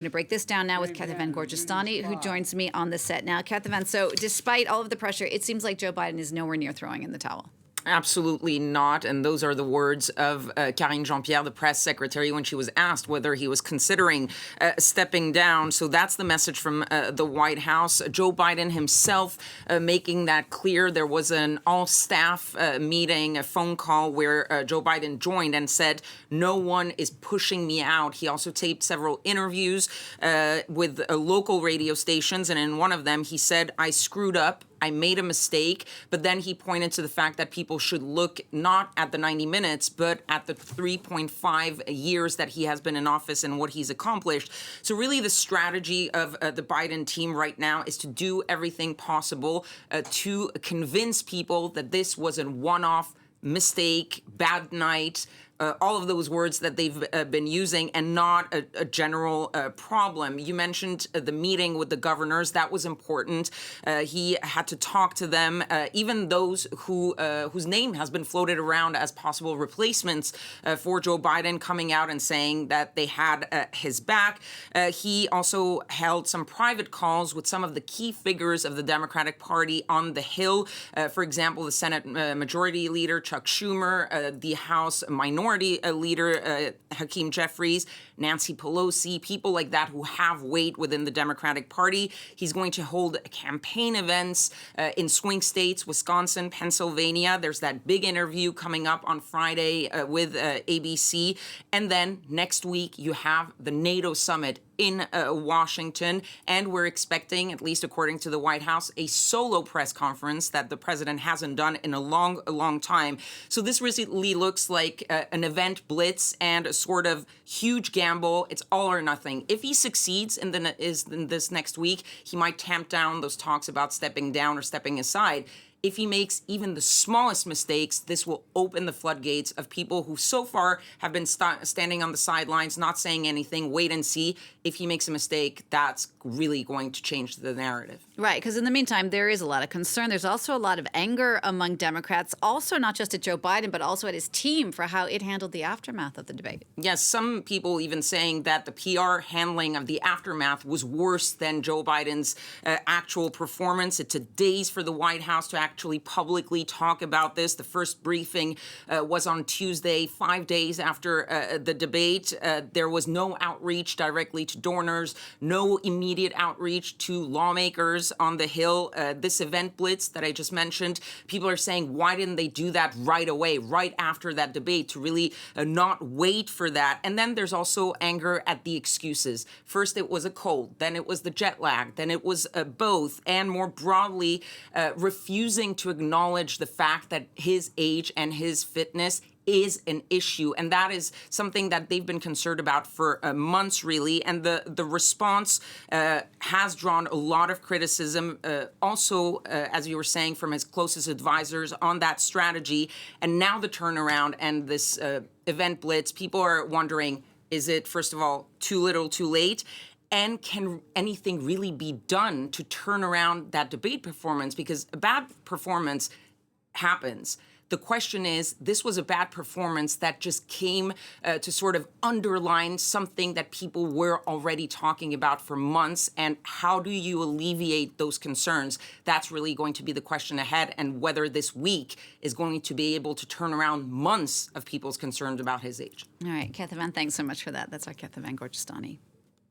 Going to break this down now with Kethevane Gorjestani, who joins me on the set now. Kethevane, so despite all of the pressure, it seems like Joe Biden is nowhere near throwing in the towel. Absolutely not. And those are the words of Karine Jean-Pierre, the press secretary, when she was asked whether he was considering stepping down. So that's the message from the White House. Joe Biden himself making that clear. There was an all-staff meeting, a phone call where Joe Biden joined and said, no one is pushing me out. He also taped several interviews with local radio stations. And in one of them, he said, I screwed up. I made a mistake, but then he pointed to the fact that people should look not at the 90 minutes, but at the 3.5 years that he has been in office and what he's accomplished. So really the strategy of the Biden team right now is to do everything possible to convince people that this was a one-off mistake, bad night, all of those words that they've been using, and not a general problem. You mentioned the meeting with the governors. That was important. He had to talk to them, even those whose name has been floated around as possible replacements for Joe Biden, coming out and saying that they had his back. He also held some private calls with some of the key figures of the Democratic Party on the Hill. For example, the Senate Majority Leader, Chuck Schumer, the House Minority Leader, Hakeem Jeffries, Nancy Pelosi, people like that who have weight within the Democratic Party. He's going to hold campaign events in swing states, Wisconsin, Pennsylvania. There's that big interview coming up on Friday with ABC. And then next week, you have the NATO summit in Washington, and we're expecting, at least according to the White House, a solo press conference that the president hasn't done in a long time. So this really looks like an event blitz and a sort of huge gamble. It's all or nothing. If he succeeds in this next week, he might tamp down those talks about stepping down or stepping aside. If he makes even the smallest mistakes, this will open the floodgates of people who so far have been standing on the sidelines, not saying anything, wait and see. If he makes a mistake, that's really going to change the narrative. Right, because in the meantime, there is a lot of concern. There's also a lot of anger among Democrats, also not just at Joe Biden, but also at his team for how it handled the aftermath of the debate. Yes, some people even saying that the PR handling of the aftermath was worse than Joe Biden's actual performance. It took days for the White House to actually publicly talk about this. The first briefing was on Tuesday, 5 days after the debate. There was no outreach directly to donors, no immediate outreach to lawmakers on the Hill. This event blitz that I just mentioned, people are saying, why didn't they do that right away, right after that debate, to really not wait for that? And then there's also anger at the excuses. First, it was a cold, then it was the jet lag, then it was both, and more broadly, refusing to acknowledge the fact that his age and his fitness is an issue. And that is something that they've been concerned about for months, really. And the response has drawn a lot of criticism, also, as you were saying, from his closest advisors on that strategy. And now the turnaround and this event blitz, people are wondering, is it, first of all, too little, too late? And can anything really be done to turn around that debate performance? Because a bad performance happens. The question is, this was a bad performance that just came to sort of underline something that people were already talking about for months. And how do you alleviate those concerns? That's really going to be the question ahead, and whether this week is going to be able to turn around months of people's concerns about his age. All right, Kethevane, thanks so much for that. That's our Kethevane Gorjestani.